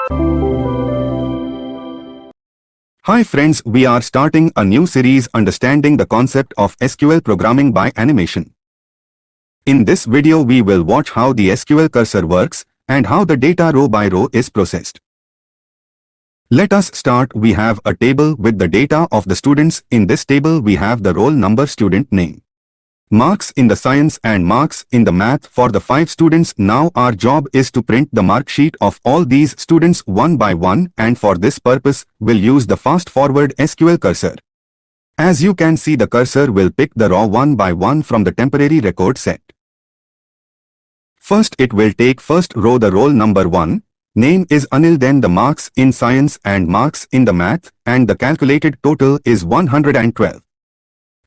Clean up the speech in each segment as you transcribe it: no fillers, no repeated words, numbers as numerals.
Hi friends, we are starting a new series understanding the concept of SQL programming by animation. In this video we will watch how the SQL cursor works and how the data row by row is processed. Let us start. We have a table with the data of the students. In this table we have the roll number, student name, marks in the science and marks in the math for the 5 students. Now our job is to print the mark sheet of all these students one by one, and for this purpose we'll use the fast forward SQL cursor. As you can see, the cursor will pick the row one by one from the temporary record set. First it will take first row, the roll number 1, name is Anil, then the marks in science and marks in the math, and the calculated total is 112.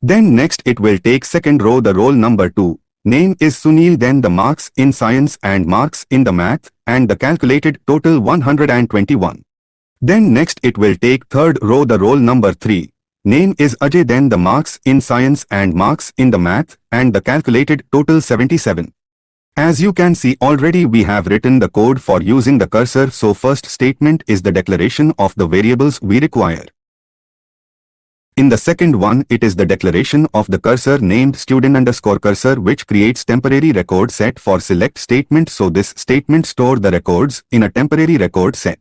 Then next it will take second row, the roll number 2, name is Sunil, then the marks in science and marks in the math, and the calculated total 121. Then next it will take third row, the roll number 3, name is Ajay, then the marks in science and marks in the math, and the calculated total 77. As you can see already, we have written the code for using the cursor. So first statement is the declaration of the variables we require. In the second one, it is the declaration of the cursor named student_cursor, which creates temporary record set for select statement. So this statement stores the records in a temporary record set.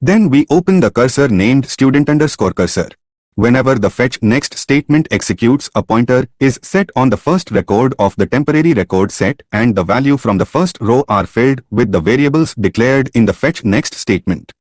Then we open the cursor named student_cursor. Whenever the fetch next statement executes, a pointer is set on the first record of the temporary record set, and the value from the first row are filled with the variables declared in the fetch next statement.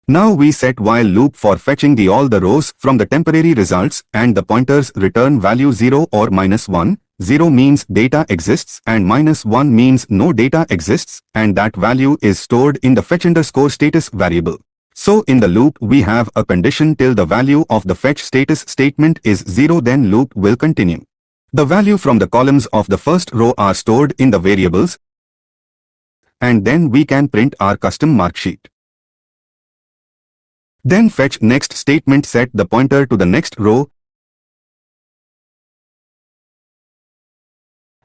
Now we set while loop for fetching all the rows from the temporary results, and the pointers return value 0 or -1. 0 means data exists and -1 means no data exists, and that value is stored in the fetch_status variable. So in the loop we have a condition till the value of the fetch status statement is 0, then loop will continue. The value from the columns of the first row are stored in the variables, and then we can print our custom mark sheet. Then fetch next statement set the pointer to the next row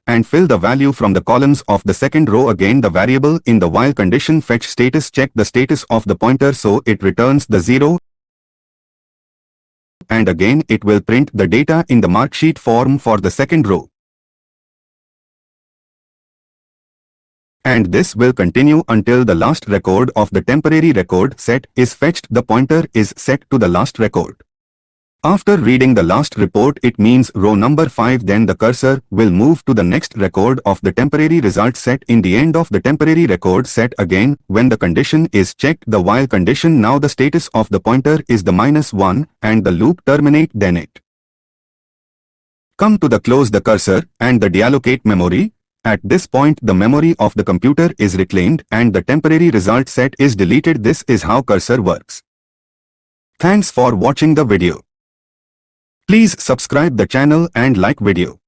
and fill the value from the columns of the second row. Again the variable in the while condition fetch status check the status of the pointer, so it returns the 0, and again it will print the data in the mark sheet form for the second row. And this will continue until the last record of the temporary record set is fetched. The pointer is set to the last record. After reading the last report, it means row number 5, then the cursor will move to the next record of the temporary result set in the end of the temporary record set. Again, when the condition is checked, the while condition, now the status of the pointer is the -1, and the loop terminate. Then it come to the close the cursor and the deallocate memory. At this point the memory of the computer is reclaimed and the temporary result set is deleted. This is how cursor works. Thanks for watching the video. Please subscribe the channel and like video.